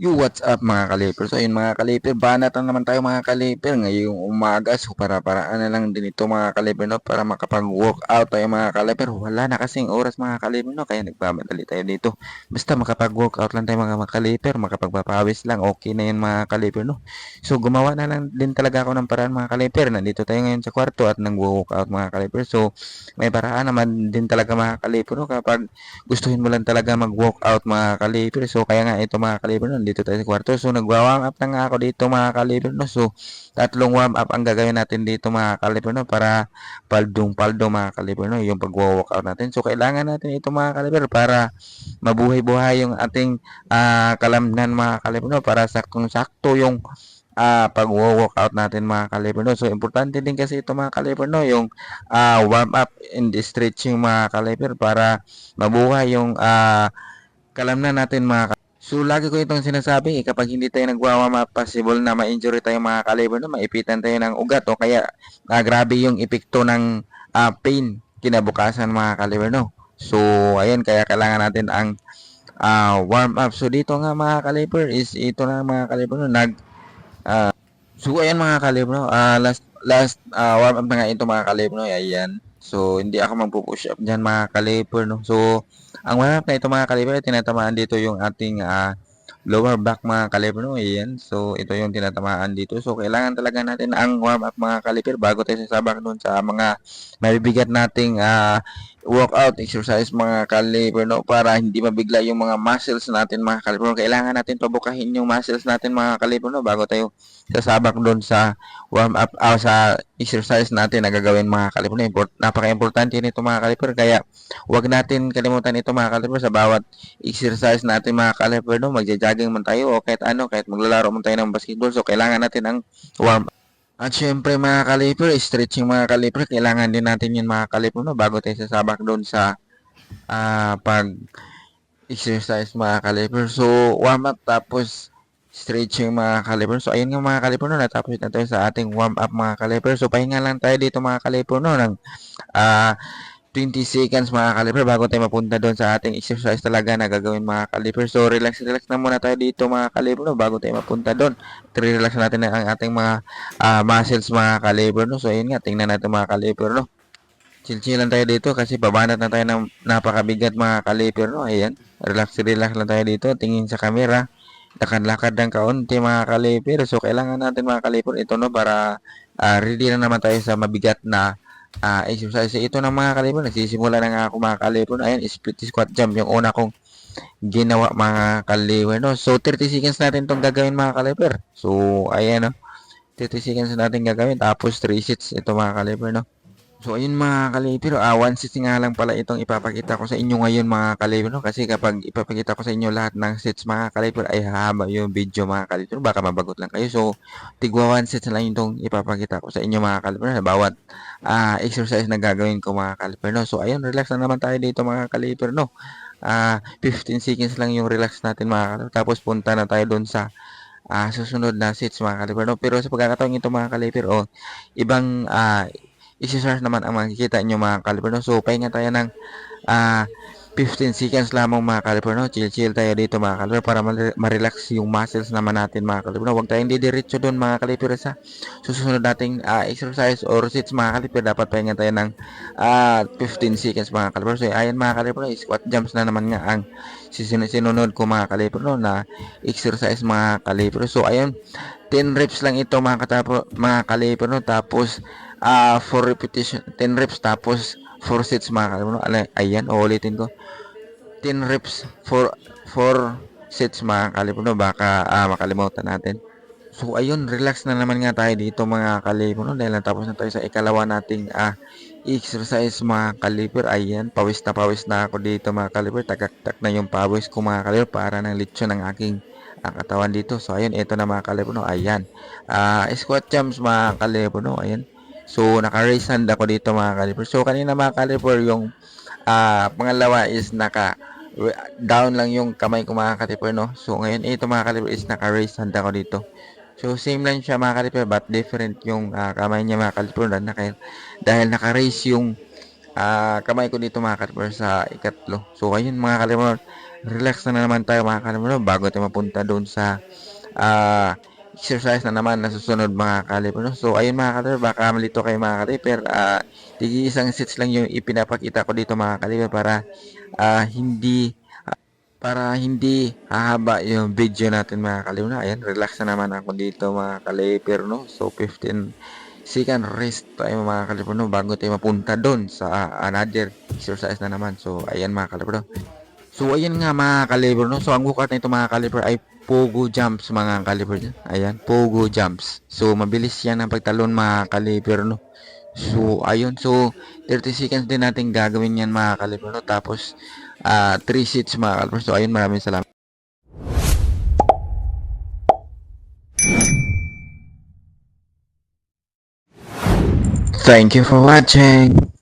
What's up mga kaliper? So ayun mga kaliper, banat na naman tayo mga kaliper ngayong umaga. So para-paraan na lang din ito mga kaliper no para makapag-workout tayo mga kaliper. Wala na kasing oras mga kaliper no kaya nagbamadali tayo dito. Basta makapag-workout lang tayo mga kaliper, makapagpapawis lang okay na yun mga kaliper no. So gumawa na lang din talaga ako ng paraan mga kaliper. Nandito tayo ngayon sa kwarto at nag-workout mga kaliper. So may paraan naman din talaga mga kaliper no kapag gustuhin mo lang talaga mag-workout mga kaliber. So kaya nga ito mga kaliber no, dito tayo sa kwarto. So nagwa-warm up na nga ako dito mga kaliber no. So tatlong warm up ang gagawin natin dito mga kaliber no para paldong-paldo mga kaliber no yung pag-workout natin. So kailangan natin ito mga kaliber para mabuhay-buhay yung ating kalamnan mga kaliber no para saktong-sakto yung pag-workout natin mga kaliber no. So importante din kasi ito mga kaliber no yung warm up and stretching mga kaliber para mabuhay yung kalamnan natin mga So lagi ko itong sinasabi kapag hindi tayo nagwa-warm up possible na ma-injury tayo mga kaliber no, maipitan tayo ng ugat o kaya grabe yung epekto ng pain kinabukasan mga kaliber no. So ayan kaya kailangan natin ang warm up. So dito nga mga kaliber is ito na mga kaliber no ah, so ayan mga kaliber no, last warm up na nga ito mga kaliber no, ayan. So hindi ako magpo-push up diyan mga kaliber no. So ang warm up na ito mga kaliber, tinatamaan dito yung ating lower back mga kaliber no, ayan. So ito yung tinatamaan dito. So kailangan talaga natin ang warm up mga kaliber bago tayo sasabak doon sa mga mabibigat nating workout exercise mga kaliber no para hindi mabigla yung mga muscles natin mga kaliber no. Kailangan natin pabukahin yung muscles natin mga kaliber no bago tayo sasabak doon sa warm up sa exercise natin na gagawin mga kaliber no. Napaka-importante nito mga kaliber kaya huwag natin kalimutan ito mga kaliber sa bawat exercise natin mga kaliber no. Magja-jogging man tayo o kahit ano, kahit maglalaro man tayo ng basketball. So kailangan natin ang warm at syempre mga kaliper, stretching mga kaliper, kailangan din natin yun mga kaliper no bago tayo sasabak doon sa pag exercise mga kaliper. So warm up tapos stretching mga kaliper. So ayun nga mga kaliper no, natapos na tayo sa ating warm up mga kaliper. So pahinga lang tayo dito mga kaliper no ng ah 20 seconds mga kaliper bago tayo mapunta doon sa ating exercise talaga na gagawin mga kaliper. So relax na muna tayo dito mga kaliper no, bago tayo mapunta doon. Relax natin ang ating mga muscles mga kaliper no. So ayun nga, tingnan natin mga kaliper no. Chill-chillan tayo dito kasi babanat na tayo ng napakabigat mga kaliper no. Ayan, relax lang tayo dito. Tingin sa camera. Lakad-lakad ng kaunti mga kaliper. So kailangan natin mga kaliper ito no para ready na naman tayo sa mabigat na exercise. Ito na mga kaliper, nagsisimula na nga ako mga kaliper. Ayan, split squat jump yung una kong ginawa mga kaliper no. So 30 seconds natin tong gagawin mga kaliper. So ayan no, 30 seconds natin gagawin tapos 3 sets ito mga kaliper no. So ayun mga kaliper, one sets nga lang pala itong ipapakita ko sa inyo ngayon mga kaliper no? Kasi kapag ipapakita ko sa inyo lahat ng sets mga kaliper ay hahaba yung video mga kaliper, baka mabagot lang kayo. So tigwa one sets na lang itong ipapakita ko sa inyo mga kaliper sa bawat exercise na gagawin ko mga kaliper no. So ayun, relax na naman tayo dito mga kaliper no. 15 seconds lang yung relax natin mga kaliper. Tapos punta na tayo doon sa susunod na sets mga kaliper no. Pero sa pagkakataon ito mga kaliper ibang exercise naman ang makikita nyo mga kaliper no. So pahinga tayo ng 15 seconds lamang mga kaliper no. Chill tayo dito mga kaliper para ma-relax yung muscles naman natin mga kaliper no. Huwag tayong didiretso doon mga kaliper sa susunod nating exercise or sets mga kaliper. Dapat pahinga tayo ng 15 seconds mga kaliper. So ayan mga kaliper no, squat jumps na naman nga ang sinunod ko mga kaliper no na exercise mga kaliper. So ayun, 10 reps lang ito mga kaliper no. Tapos 4 repetition, 10 reps tapos 4 sets mga kaliper no. Ayan, uulitin ko. 10 reps for 4 sets mga kaliper no. Baka makalimutan natin. So ayun, relax na naman nga tayo dito mga kaliper no dahil natapos na tayo sa ikalawa nating exercise mga kaliper. Ayan, pawis na ako dito mga kaliper. Tagaktak na yung pawis ko mga kaliper para ng litsyon ng aking katawan dito. So ayun, ito na mga kaliper no. Ayan, squat jumps mga kaliper no. Ayan, so naka-raise hand ako dito mga kaliper. So kanina mga kaliper yung pangalawa is naka down lang yung kamay ko mga kaliper no. So ngayon ito mga kaliper is naka-raise hand ako dito. So same lang siya mga kaliper but different yung kamay niya mga kaliper dahil naka-raise yung kamay ko dito mga kaliper sa ikatlo. So ayun mga kaliper, relax na naman tayo mga kaliper, no? Bago tayo mapunta doon sa ah, exercise na naman na susunod mga kaliper, no? So ayun mga kaliper, baka malito kayo mga kaliper, tigi isang sets lang yung ipinapakita ko dito mga kaliper hindi hindi hahaba yung video natin mga kaliper, no? Ayan, relax na naman ako dito mga kaliper, no? So 15 second rest tayo mga kaliper, no? Bago tayo mapunta doon sa another exercise na naman. So ayan mga kaliper, no? So ayan nga mga kaliper, no? So ang workout na ito mga kaliper ay pogo jumps mga kaliper. Ayan, pogo jumps. So mabilis yan ang pagtalon mga kaliper, no? So ayun, so 30 seconds din natin gagawin yan mga kaliper, no? Tapos 3 sets mga kaliper. So ayun, maraming salamat. Thank you for watching.